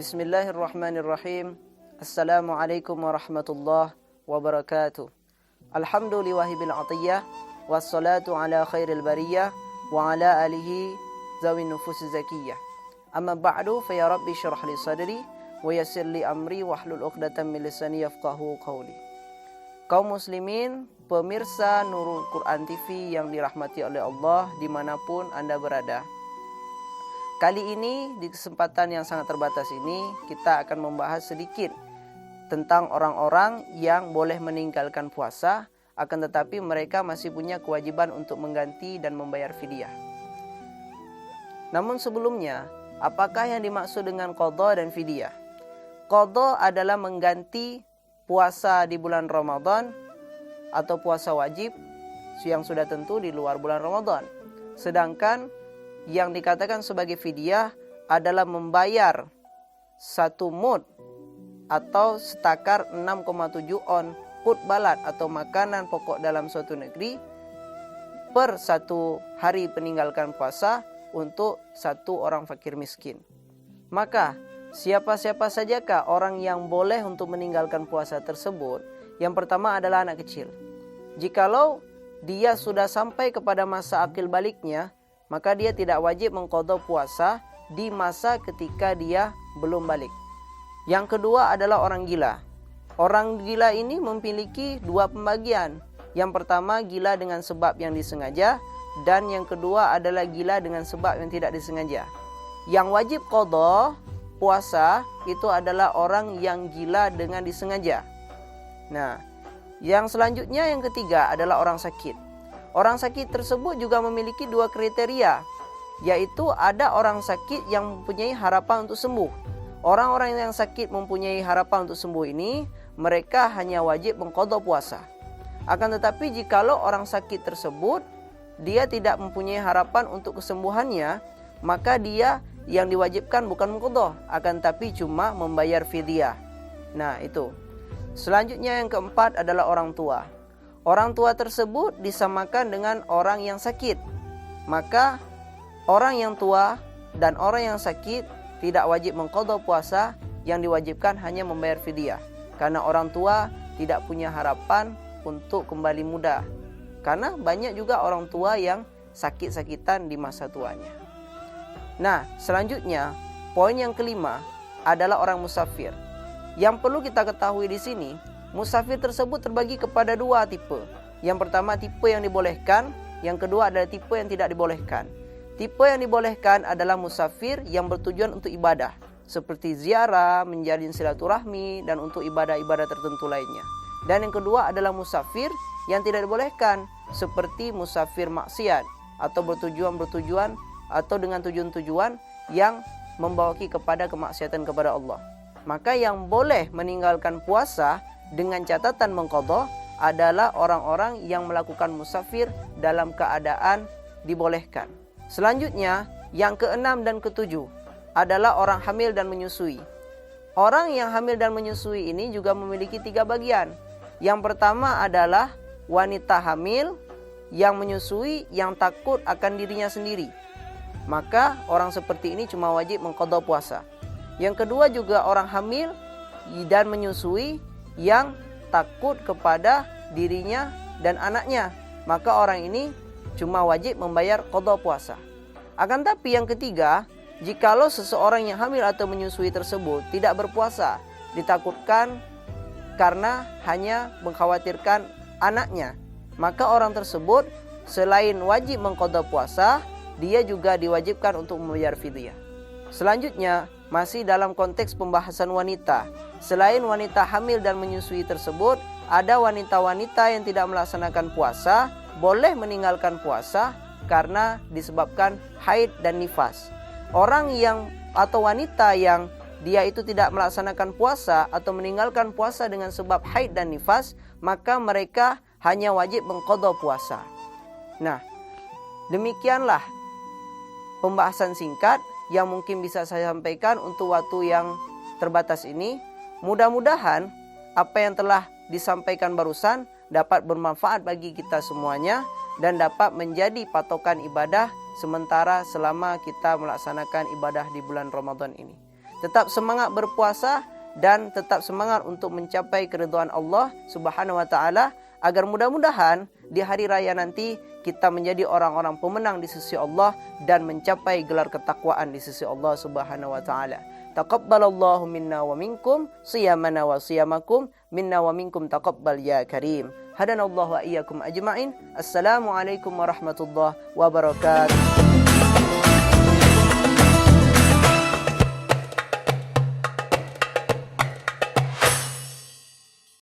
Bismillahirrahmanirrahim. Assalamualaikum warahmatullahi wabarakatuh. Alhamdulillahi bil atiyah, wassalatu ala khairil bariyah, wa ala alihi zawin nufus zakiyah. Amma ba'du, fa ya rabbi syrah li sadri, wa yassir li amri, wahlul uqdatan min lisani yafqahu qawli. Kaum muslimin, pemirsa Nurul Quran TV yang dirahmati oleh Allah dimanapun Anda berada. Kali ini di kesempatan yang sangat terbatas ini kita akan membahas sedikit tentang orang-orang yang boleh meninggalkan puasa akan tetapi mereka masih punya kewajiban untuk mengganti dan membayar fidyah. Namun sebelumnya, apakah yang dimaksud dengan qadha dan fidyah? Qadha adalah mengganti puasa di bulan Ramadan atau puasa wajib yang sudah tentu di luar bulan Ramadan. Sedangkan yang dikatakan sebagai fidyah adalah membayar 1 mud atau setakar 6,7 on qut balad atau makanan pokok dalam suatu negeri per 1 hari peninggalkan puasa untuk 1 orang fakir miskin. Maka siapa-siapa sajakah orang yang boleh untuk meninggalkan puasa tersebut? Yang pertama adalah anak kecil. Jikalau dia sudah sampai kepada masa akil baliknya, maka dia tidak wajib mengqadha puasa di masa ketika dia belum balik. Yang kedua adalah orang gila. Orang gila ini memiliki 2 pembagian. Yang pertama gila dengan sebab yang disengaja, dan yang kedua adalah gila dengan sebab yang tidak disengaja. Yang wajib qadha puasa itu adalah orang yang gila dengan disengaja. Nah, yang selanjutnya yang ketiga adalah orang sakit. Orang sakit tersebut juga memiliki 2 kriteria, yaitu ada orang sakit yang mempunyai harapan untuk sembuh. Orang-orang yang sakit mempunyai harapan untuk sembuh ini, mereka hanya wajib mengqadha puasa. Akan tetapi jikalau orang sakit tersebut dia tidak mempunyai harapan untuk kesembuhannya, maka dia yang diwajibkan bukan mengqadha, akan tetapi cuma membayar fidyah. Nah, itu. Selanjutnya yang keempat adalah orang tua. Orang tua tersebut disamakan dengan orang yang sakit. Maka orang yang tua dan orang yang sakit tidak wajib mengqadha puasa, yang diwajibkan hanya membayar fidyah. Karena orang tua tidak punya harapan untuk kembali muda. Karena banyak juga orang tua yang sakit-sakitan di masa tuanya. Nah, selanjutnya poin yang kelima adalah orang musafir. Yang perlu kita ketahui di sini, musafir tersebut terbagi kepada 2 tipe. Yang pertama tipe yang dibolehkan, yang kedua adalah tipe yang tidak dibolehkan. Tipe yang dibolehkan adalah musafir yang bertujuan untuk ibadah, seperti ziarah, menjalin silaturahmi, dan untuk ibadah-ibadah tertentu lainnya. Dan yang kedua adalah musafir yang tidak dibolehkan, seperti musafir maksiat, atau bertujuan atau dengan tujuan-tujuan yang membawa kepada kemaksiatan kepada Allah. Maka yang boleh meninggalkan puasa dengan catatan mengqadha adalah orang-orang yang melakukan musafir dalam keadaan dibolehkan. Selanjutnya, yang keenam dan ketujuh adalah orang hamil dan menyusui. Orang yang hamil dan menyusui ini juga memiliki 3 bagian. Yang pertama adalah wanita hamil yang menyusui yang takut akan dirinya sendiri. Maka orang seperti ini cuma wajib mengqadha puasa. Yang kedua juga orang hamil dan menyusui yang takut kepada dirinya dan anaknya. Maka orang ini cuma wajib membayar qadha puasa. Akan tapi yang ketiga, jikalau seseorang yang hamil atau menyusui tersebut tidak berpuasa, ditakutkan karena hanya mengkhawatirkan anaknya, maka orang tersebut selain wajib mengqadha puasa, dia juga diwajibkan untuk membayar fidyah. Selanjutnya, masih dalam konteks pembahasan wanita. Selain wanita hamil dan menyusui tersebut, ada wanita-wanita yang tidak melaksanakan puasa, boleh meninggalkan puasa karena disebabkan haid dan nifas. Orang yang atau wanita yang dia itu tidak melaksanakan puasa atau meninggalkan puasa dengan sebab haid dan nifas, maka mereka hanya wajib mengqadha puasa. Nah, demikianlah pembahasan singkat yang mungkin bisa saya sampaikan untuk waktu yang terbatas ini. Mudah-mudahan apa yang telah disampaikan barusan dapat bermanfaat bagi kita semuanya dan dapat menjadi patokan ibadah sementara selama kita melaksanakan ibadah di bulan Ramadan ini. tetap semangat berpuasa dan tetap semangat untuk mencapai keridhaan Allah Subhanahu wa taala, agar mudah-mudahan di hari raya nanti kita menjadi orang-orang pemenang di sisi Allah dan mencapai gelar ketakwaan di sisi Allah Subhanahu wa taala. Taqabbalallahu minna wa minkum siyamana wa siyamakum minna wa minkum taqabbal ya karim. Hadanallahu wa iyyakum ajma'in. Assalamualaikum warahmatullahi wabarakatuh.